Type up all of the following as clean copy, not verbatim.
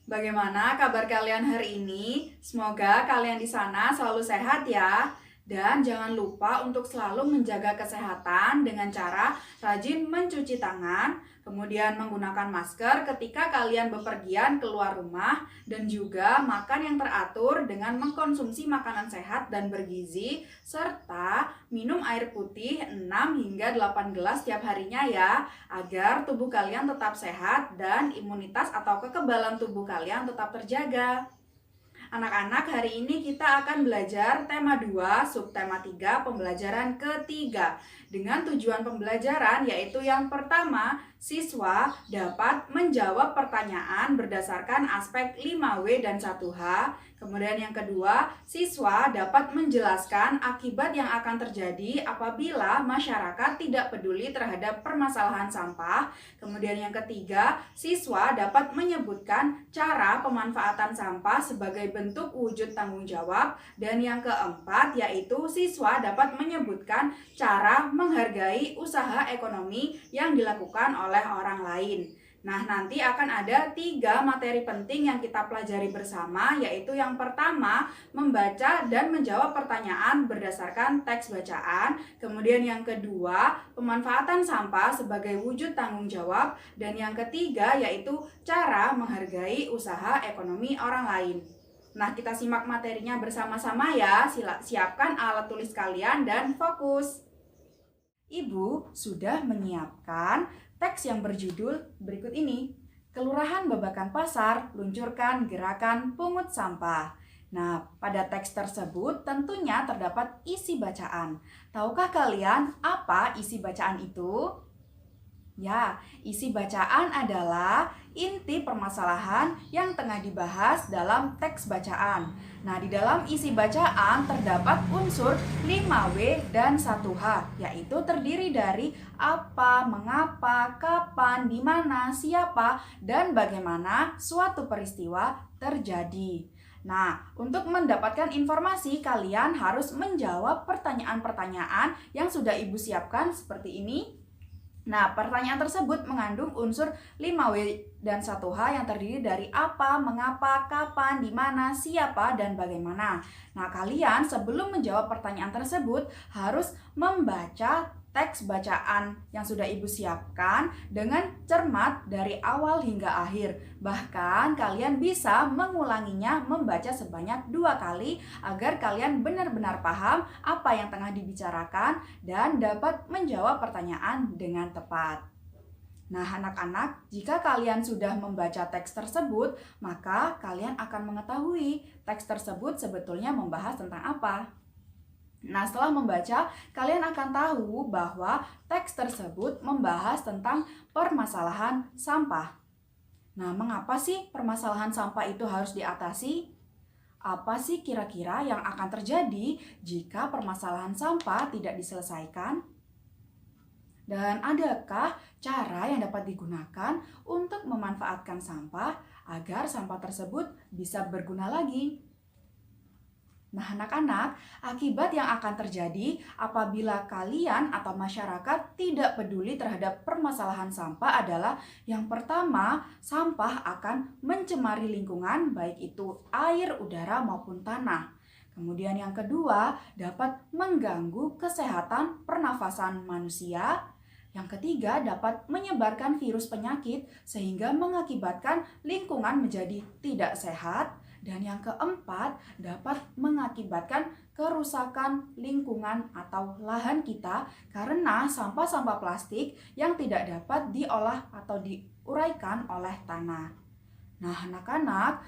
Bagaimana kabar kalian hari ini? Semoga kalian di sana selalu sehat ya. Dan jangan lupa untuk selalu menjaga kesehatan dengan cara rajin mencuci tangan, kemudian menggunakan masker ketika kalian bepergian keluar rumah, dan juga makan yang teratur dengan mengkonsumsi makanan sehat dan bergizi, serta minum air putih 6 hingga 8 gelas setiap harinya ya, agar tubuh kalian tetap sehat dan imunitas atau kekebalan tubuh kalian tetap terjaga. Anak-anak, hari ini kita akan belajar tema 2, subtema 3, pembelajaran ketiga. Dengan tujuan pembelajaran yaitu yang pertama, siswa dapat menjawab pertanyaan berdasarkan aspek 5W dan 1H. Kemudian yang kedua, siswa dapat menjelaskan akibat yang akan terjadi apabila masyarakat tidak peduli terhadap permasalahan sampah. Kemudian yang ketiga, siswa dapat menyebutkan cara pemanfaatan sampah sebagai bentuk wujud tanggung jawab. Dan yang keempat, yaitu siswa dapat menyebutkan cara menghargai usaha ekonomi yang dilakukan oleh orang lain. Nah, nanti akan ada 3 materi penting yang kita pelajari bersama, yaitu yang pertama, membaca dan menjawab pertanyaan berdasarkan teks bacaan. Kemudian yang kedua, pemanfaatan sampah sebagai wujud tanggung jawab. Dan yang ketiga, yaitu cara menghargai usaha ekonomi orang lain. Nah, kita simak materinya bersama-sama ya. Siapkan alat tulis kalian dan fokus. Ibu sudah menyiapkan teks yang berjudul berikut ini. Kelurahan Babakan Pasar luncurkan gerakan pungut sampah. Nah, pada teks tersebut tentunya terdapat isi bacaan. Tahukah kalian apa isi bacaan itu? Ya, isi bacaan adalah inti permasalahan yang tengah dibahas dalam teks bacaan. Nah, di dalam isi bacaan terdapat unsur 5W dan 1H, yaitu terdiri dari apa, mengapa, kapan, di mana, siapa, dan bagaimana suatu peristiwa terjadi. Nah, untuk mendapatkan informasi, kalian harus menjawab pertanyaan-pertanyaan yang sudah Ibu siapkan seperti ini. Nah, pertanyaan tersebut mengandung unsur 5W dan 1H yang terdiri dari apa, mengapa, kapan, di mana, siapa, dan bagaimana. Nah, kalian sebelum menjawab pertanyaan tersebut harus membaca teks bacaan yang sudah Ibu siapkan dengan cermat dari awal hingga akhir. Bahkan kalian bisa mengulanginya membaca sebanyak 2 kali agar kalian benar-benar paham apa yang tengah dibicarakan dan dapat menjawab pertanyaan dengan tepat. Nah, anak-anak, jika kalian sudah membaca teks tersebut, maka kalian akan mengetahui teks tersebut sebetulnya membahas tentang apa. Nah, setelah membaca, kalian akan tahu bahwa teks tersebut membahas tentang permasalahan sampah. Nah, mengapa sih permasalahan sampah itu harus diatasi? Apa sih kira-kira yang akan terjadi jika permasalahan sampah tidak diselesaikan? Dan adakah cara yang dapat digunakan untuk memanfaatkan sampah agar sampah tersebut bisa berguna lagi? Nah, anak-anak, akibat yang akan terjadi apabila kalian atau masyarakat tidak peduli terhadap permasalahan sampah adalah yang pertama, sampah akan mencemari lingkungan, baik itu air, udara, maupun tanah. Kemudian yang kedua, dapat mengganggu kesehatan pernafasan manusia. Yang ketiga, dapat menyebarkan virus penyakit sehingga mengakibatkan lingkungan menjadi tidak sehat. Dan yang keempat, dapat mengakibatkan kerusakan lingkungan atau lahan kita karena sampah-sampah plastik yang tidak dapat diolah atau diuraikan oleh tanah. Nah, anak-anak,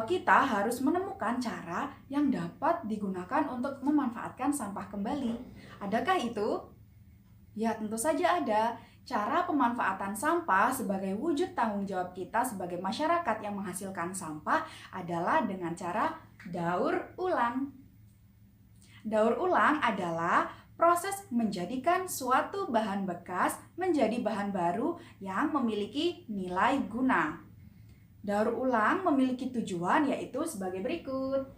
kita harus menemukan cara yang dapat digunakan untuk memanfaatkan sampah kembali. Adakah itu? Ya, tentu saja ada. Cara pemanfaatan sampah sebagai wujud tanggung jawab kita sebagai masyarakat yang menghasilkan sampah adalah dengan cara daur ulang. Daur ulang adalah proses menjadikan suatu bahan bekas menjadi bahan baru yang memiliki nilai guna. Daur ulang memiliki tujuan yaitu sebagai berikut.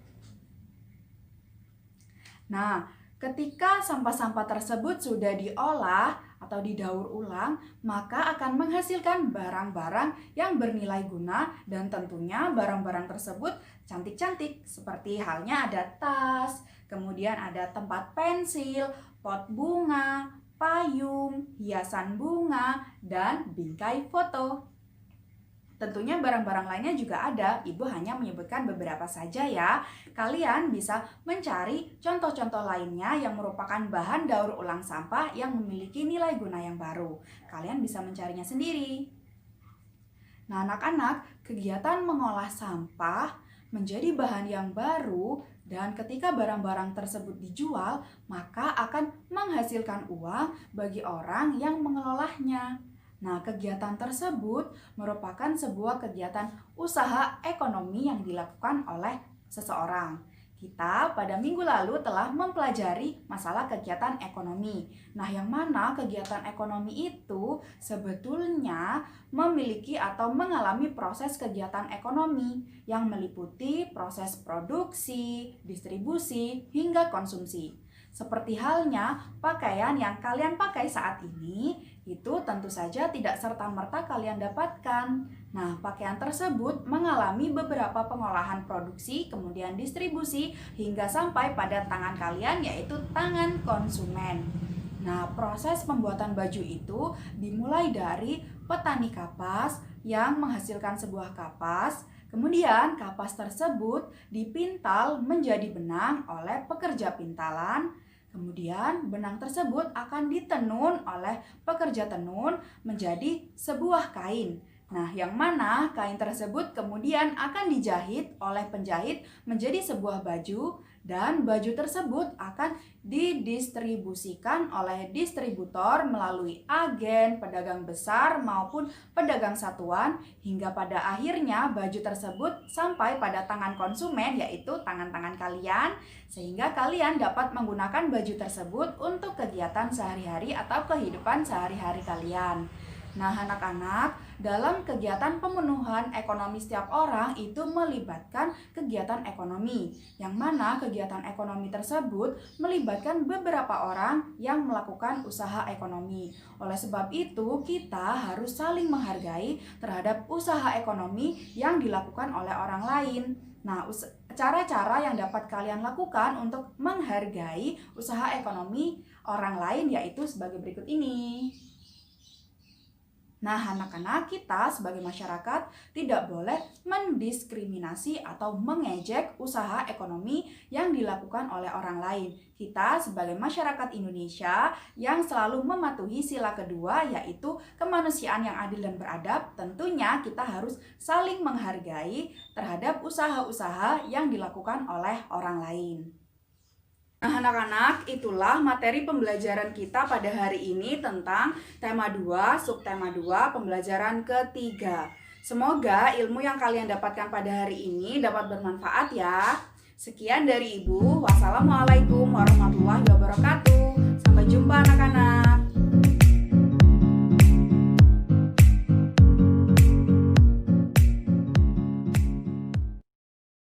Nah, ketika sampah-sampah tersebut sudah diolah atau didaur ulang, maka akan menghasilkan barang-barang yang bernilai guna dan tentunya barang-barang tersebut cantik-cantik seperti halnya ada tas, kemudian ada tempat pensil, pot bunga, payung, hiasan bunga, dan bingkai foto. Tentunya barang-barang lainnya juga ada, Ibu hanya menyebutkan beberapa saja ya. Kalian bisa mencari contoh-contoh lainnya yang merupakan bahan daur ulang sampah yang memiliki nilai guna yang baru. Kalian bisa mencarinya sendiri. Nah, anak-anak, kegiatan mengolah sampah menjadi bahan yang baru dan ketika barang-barang tersebut dijual, maka akan menghasilkan uang bagi orang yang mengelolanya. Nah, kegiatan tersebut merupakan sebuah kegiatan usaha ekonomi yang dilakukan oleh seseorang. Kita pada minggu lalu telah mempelajari masalah kegiatan ekonomi. Nah, yang mana kegiatan ekonomi itu sebetulnya memiliki atau mengalami proses kegiatan ekonomi yang meliputi proses produksi, distribusi, hingga konsumsi. Seperti halnya pakaian yang kalian pakai saat ini, itu tentu saja tidak serta-merta kalian dapatkan. Nah, pakaian tersebut mengalami beberapa pengolahan produksi, kemudian distribusi, hingga sampai pada tangan kalian, yaitu tangan konsumen. Nah, proses pembuatan baju itu dimulai dari petani kapas yang menghasilkan sebuah kapas. Kemudian kapas tersebut dipintal menjadi benang oleh pekerja pintalan. Kemudian benang tersebut akan ditenun oleh pekerja tenun menjadi sebuah kain. Nah, yang mana kain tersebut kemudian akan dijahit oleh penjahit menjadi sebuah baju dan baju tersebut akan didistribusikan oleh distributor melalui agen, pedagang besar maupun pedagang satuan hingga pada akhirnya baju tersebut sampai pada tangan konsumen, yaitu tangan-tangan kalian, sehingga kalian dapat menggunakan baju tersebut untuk kegiatan sehari-hari atau kehidupan sehari-hari kalian. Nah, anak-anak, dalam kegiatan pemenuhan ekonomi setiap orang itu melibatkan kegiatan ekonomi, yang mana kegiatan ekonomi tersebut melibatkan beberapa orang yang melakukan usaha ekonomi. Oleh sebab itu, kita harus saling menghargai terhadap usaha ekonomi yang dilakukan oleh orang lain. Nah, cara-cara yang dapat kalian lakukan untuk menghargai usaha ekonomi orang lain yaitu sebagai berikut ini. Nah, anak-anak, kita sebagai masyarakat tidak boleh mendiskriminasi atau mengejek usaha ekonomi yang dilakukan oleh orang lain. Kita sebagai masyarakat Indonesia yang selalu mematuhi sila kedua, yaitu kemanusiaan yang adil dan beradab, tentunya kita harus saling menghargai terhadap usaha-usaha yang dilakukan oleh orang lain. Nah, anak-anak, itulah materi pembelajaran kita pada hari ini tentang tema 2, subtema 2, pembelajaran ketiga. Semoga ilmu yang kalian dapatkan pada hari ini dapat bermanfaat ya. Sekian dari Ibu. Wassalamualaikum warahmatullahi wabarakatuh.